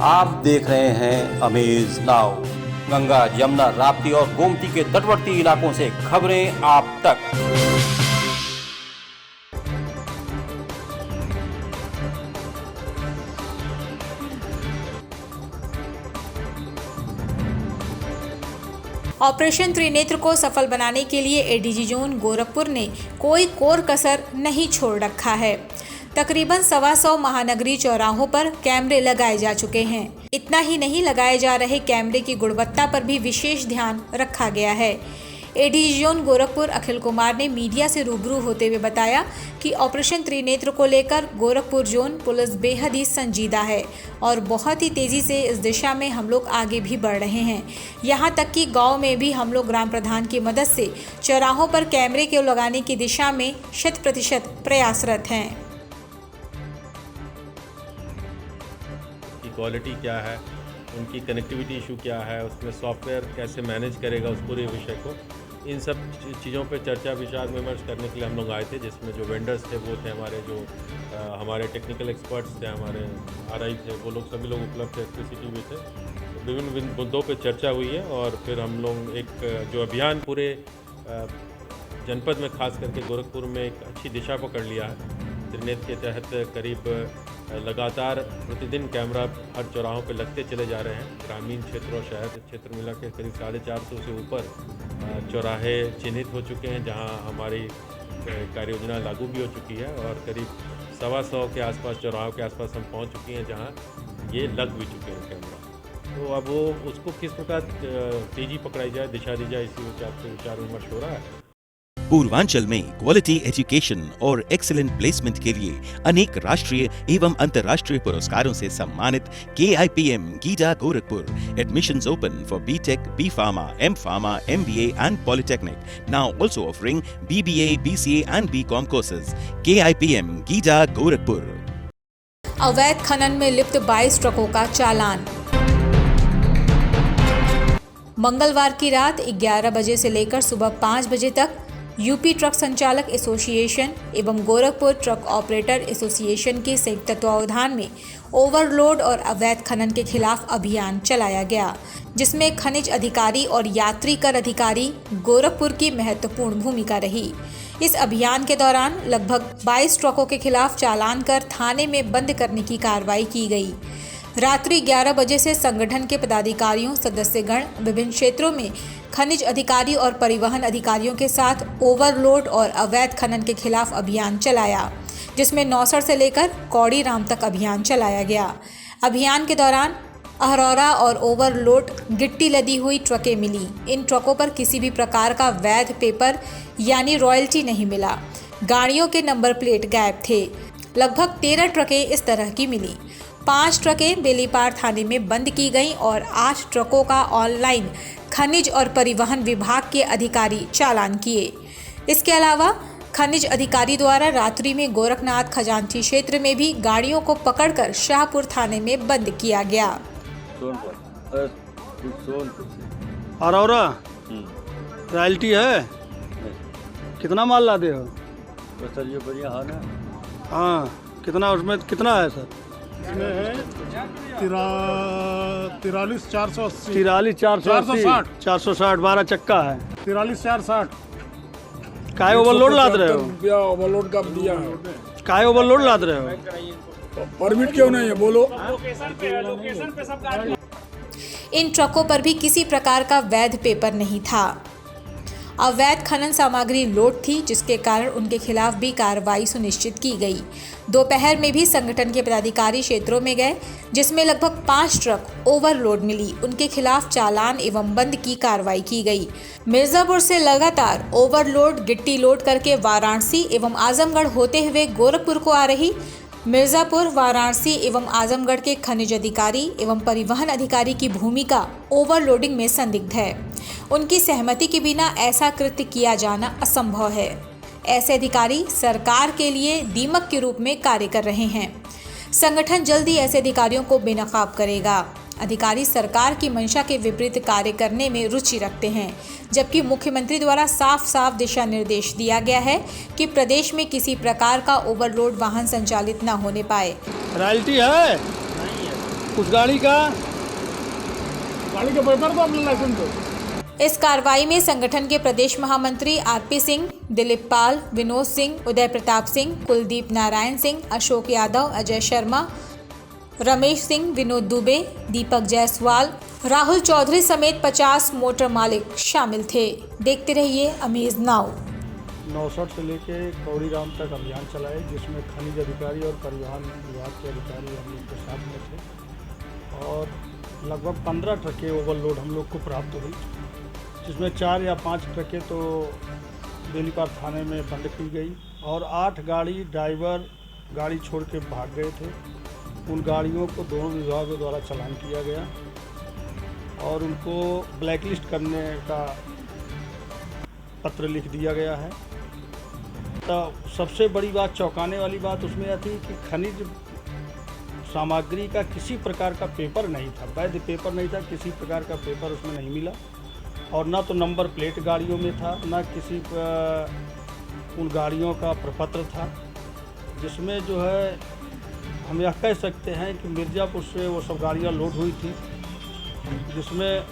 आप देख रहे हैं अमेज नाउ। गंगा, यमुना, राप्ती और गोमती के तटवर्ती इलाकों से खबरें आप तक। ऑपरेशन त्रिनेत्र को सफल बनाने के लिए एडीजी जोन गोरखपुर ने कोई कोर कसर नहीं छोड़ रखा है। तकरीबन 125 महानगरीय चौराहों पर कैमरे लगाए जा चुके हैं। इतना ही नहीं, लगाए जा रहे कैमरे की गुणवत्ता पर भी विशेष ध्यान रखा गया है। एडीजी जोन गोरखपुर अखिल कुमार ने मीडिया से रूबरू होते हुए बताया कि ऑपरेशन त्रिनेत्र को लेकर गोरखपुर जोन पुलिस बेहद ही संजीदा है और बहुत ही तेजी से इस दिशा में हम लोग आगे भी बढ़ रहे हैं। यहां तक कि गांव में भी हम लोग ग्राम प्रधान की मदद से चौराहों पर कैमरे के लगाने की दिशा में 100% प्रयासरत हैं। की क्वालिटी क्या है, उनकी कनेक्टिविटी इशू क्या है, उसमें सॉफ्टवेयर कैसे मैनेज करेगा, उस पूरे विषय को, इन सब चीज़ों पे चर्चा विचार विमर्श करने के लिए हम लोग आए थे। जिसमें जो वेंडर्स थे वो थे हमारे, जो हमारे टेक्निकल एक्सपर्ट्स थे, हमारे आरआई थे, वो लोग सभी लोग उपलब्ध थे, इलेक्ट्रिसिटी भी थे। तो विभिन्न मुद्दों पे चर्चा हुई है और फिर हम लोग एक जो अभियान पूरे जनपद में, खास करके गोरखपुर में एक अच्छी दिशा पकड़ लिया है। त्रिनेत्र के तहत करीब लगातार प्रतिदिन कैमरा हर चौराहों पर लगते चले जा रहे हैं। ग्रामीण क्षेत्र और शहर क्षेत्र मिला के करीब 450 से ऊपर चौराहे चिन्हित हो चुके हैं, जहां हमारी कार्य योजना लागू भी हो चुकी है और करीब 125 के आसपास चौराहों के आसपास हम पहुंच चुके हैं, जहां ये लग भी चुके हैं कैमरा। तो अब वो उसको किस प्रकार तेज़ी पकड़ाई जाए, दिशा दी जाए, इसी विचार विमर्श हो रहा है। पूर्वांचल में क्वालिटी एजुकेशन और एक्सीलेंट प्लेसमेंट के लिए अनेक राष्ट्रीय एवं अंतर्राष्ट्रीय पुरस्कारों से सम्मानित KIPM GIDA Gorakhpur. Admissions open for BTech, B.Pharma, M.Pharma, MBA and Polytechnic. Now also offering BBA, BCA and BCom courses. KIPM GIDA Gorakhpur. अवैध खनन में लिप्त 22 ट्रकों का चालान। मंगलवार की रात 11 बजे से लेकर सुबह 5 बजे तक यूपी ट्रक संचालक एसोसिएशन एवं गोरखपुर ट्रक ऑपरेटर एसोसिएशन के संयुक्त तत्वावधान में ओवरलोड और अवैध खनन के खिलाफ अभियान चलाया गया, जिसमें खनिज अधिकारी और यात्री कर अधिकारी गोरखपुर की महत्वपूर्ण भूमिका रही। इस अभियान के दौरान लगभग 22 ट्रकों के खिलाफ चालान कर थाने में बंद करने की कार्रवाई की गई। रात्रि 11 बजे से संगठन के पदाधिकारियों, सदस्यगण विभिन्न क्षेत्रों में खनिज अधिकारी और परिवहन अधिकारियों के साथ ओवरलोड और अवैध खनन के खिलाफ अभियान चलाया, जिसमें नौसर से लेकर कौड़ी राम तक अभियान चलाया गया। अभियान के दौरान अहरौरा और ओवरलोड गिट्टी लदी हुई ट्रकें मिली। इन ट्रकों पर किसी भी प्रकार का वैध पेपर यानी रॉयल्टी नहीं मिला। गाड़ियों के नंबर प्लेट गायब थे। लगभग 13 ट्रकें इस तरह की मिली। 5 ट्रकें बेलीपार थाने में बंद की गईं और 8 ट्रकों का ऑनलाइन खनिज और परिवहन विभाग के अधिकारी चालान किए। इसके अलावा खनिज अधिकारी द्वारा रात्रि में गोरखनाथ खजांची क्षेत्र में भी गाड़ियों को पकड़कर शाहपुर थाने में बंद किया गया। अरौरा रॉयल्टी है, कितना माल लाते हो? सर ये बढ़िया हाल है। हाँ, कितना उसमें कितना है सर? इसमें है 43,480 43,460 460 12 चक्का है। 43,460 काहे ओवरलोड लाद रहे हो? ओवरलोड का दिया है। काहे ओवरलोड लाद रहे हो? परमिट क्यों नहीं है बोलो। इन ट्रकों पर भी किसी प्रकार का वैध पेपर नहीं था। अवैध खनन सामग्री लोड थी, जिसके कारण उनके खिलाफ भी कार्रवाई सुनिश्चित की गई। दोपहर में भी संगठन के पदाधिकारी क्षेत्रों में गए, जिसमें लगभग 5 ट्रक ओवरलोड मिली। उनके खिलाफ चालान एवं बंद की कार्रवाई की गई। मिर्जापुर से लगातार ओवरलोड गिट्टी लोड करके वाराणसी एवं आजमगढ़ होते हुए गोरखपुर को आ रही मिर्जापुर, वाराणसी एवं आजमगढ़ के खनिज अधिकारी एवं परिवहन अधिकारी की भूमिका ओवरलोडिंग में संदिग्ध है। उनकी सहमति के बिना ऐसा कृत्य किया जाना असंभव है। ऐसे अधिकारी सरकार के लिए दीमक के रूप में कार्य कर रहे हैं। संगठन जल्द ही ऐसे अधिकारियों को बेनकाब करेगा। अधिकारी सरकार की मंशा के विपरीत कार्य करने में रुचि रखते हैं, जबकि मुख्यमंत्री द्वारा साफ साफ दिशा निर्देश दिया गया है कि प्रदेश में किसी प्रकार का ओवरलोड वाहन संचालित न होने पाए। रॉयल्टी है? उस गाड़ी का पेपर तो अपना लाइसेंस दो। इस कार्रवाई में संगठन के प्रदेश महामंत्री आरपी सिंह, दिलीप पाल, विनोद सिंह, उदय प्रताप सिंह, कुलदीप नारायण सिंह, अशोक यादव, अजय शर्मा, रमेश सिंह, विनोद दुबे, दीपक जायसवाल, राहुल चौधरी समेत 50 मोटर मालिक शामिल थे। देखते रहिए अमेज नाउ। 69 से लेके कौड़ीराम तक अभियान चलाए, जिसमें खनिज अधिकारी और परिवहन विभाग के अधिकारी हम लोग के साथ में थे और लगभग 15 ट्रकें ओवरलोड हम लोग को प्राप्त हुई, जिसमें 4 या 5 ट्रकें तो बेनीपार थाने में बंद की गई और 8 गाड़ी ड्राइवर गाड़ी छोड़ के भाग गए थे। उन गाड़ियों को दोनों विभागों द्वारा चालान किया गया और उनको ब्लैकलिस्ट करने का पत्र लिख दिया गया है। तो सबसे बड़ी बात, चौंकाने वाली बात उसमें यह थी कि खनिज सामग्री का किसी प्रकार का पेपर नहीं था, वैध पेपर नहीं था, किसी प्रकार का पेपर उसमें नहीं मिला और ना तो नंबर प्लेट गाड़ियों में था, ना किसी उन गाड़ियों का प्रपत्र था, जिसमें जो है हम यह कह सकते हैं कि मिर्ज़ापुर से वो सब गाड़ियाँ लोड हुई थी, जिसमें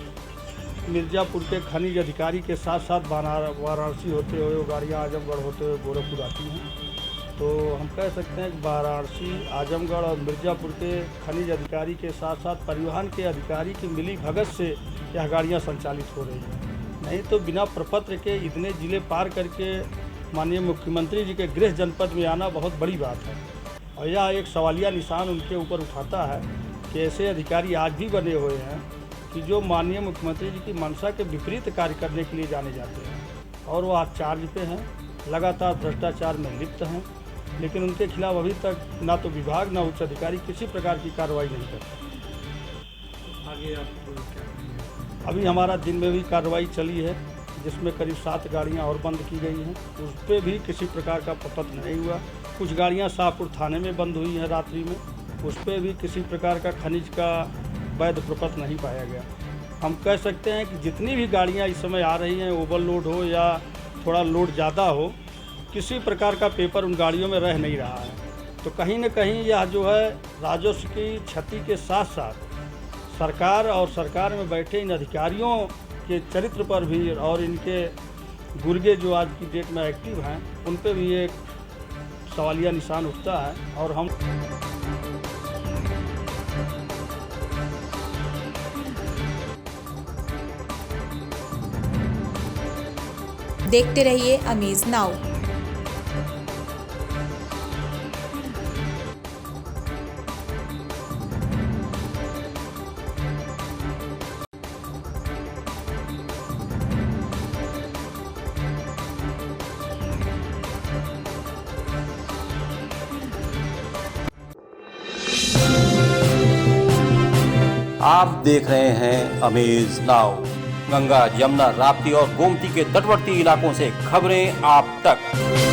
मिर्ज़ापुर के खनिज अधिकारी के साथ साथ वाराणसी होते हुए वो गाड़ियाँ आजमगढ़ होते हुए गोरखपुर आती हैं। तो हम कह सकते हैं कि वाराणसी, आजमगढ़ और मिर्ज़ापुर के खनिज अधिकारी के साथ साथ परिवहन के अधिकारी की मिली भगत से यह गाड़ियां संचालित हो रही हैं। नहीं तो बिना प्रपत्र के इतने ज़िले पार करके माननीय मुख्यमंत्री जी के गृह जनपद में आना बहुत बड़ी बात है और यह एक सवालिया निशान उनके ऊपर उठाता है कि ऐसे अधिकारी आज भी बने हुए हैं कि जो माननीय मुख्यमंत्री जी की मंशा के विपरीत कार्य करने के लिए जाने जाते हैं और वो आज चार्ज पे हैं, लगातार भ्रष्टाचार में लिप्त हैं, लेकिन उनके खिलाफ अभी तक ना तो विभाग ना उच्च अधिकारी किसी प्रकार की कार्रवाई नहीं करते। आगे आप अभी हमारा दिन में भी कार्रवाई चली है, जिसमें करीब 7 गाड़ियां और बंद की गई हैं, उस पर भी किसी प्रकार का प्रपत्र नहीं हुआ। कुछ गाड़ियां शाहपुर थाने में बंद हुई हैं रात्रि में, उस पर भी किसी प्रकार का खनिज का वैध प्रपत्र नहीं पाया गया। हम कह सकते हैं कि जितनी भी गाड़ियां इस समय आ रही हैं, ओवरलोड हो या थोड़ा लोड ज़्यादा हो, किसी प्रकार का पेपर उन गाड़ियों में रह नहीं रहा है। तो कहीं न कहीं यह जो है राजस्व की क्षति के साथ साथ सरकार और सरकार में बैठे इन अधिकारियों के चरित्र पर भी और इनके गुर्गे जो आज की डेट में एक्टिव हैं, उन पर भी एक सवालिया निशान उठता है और हम देखते रहिए अमेज नाउ। आप देख रहे हैं अमेज नाउ। गंगा, यमुना, राप्ती और गोमती के तटवर्ती इलाकों से खबरें आप तक।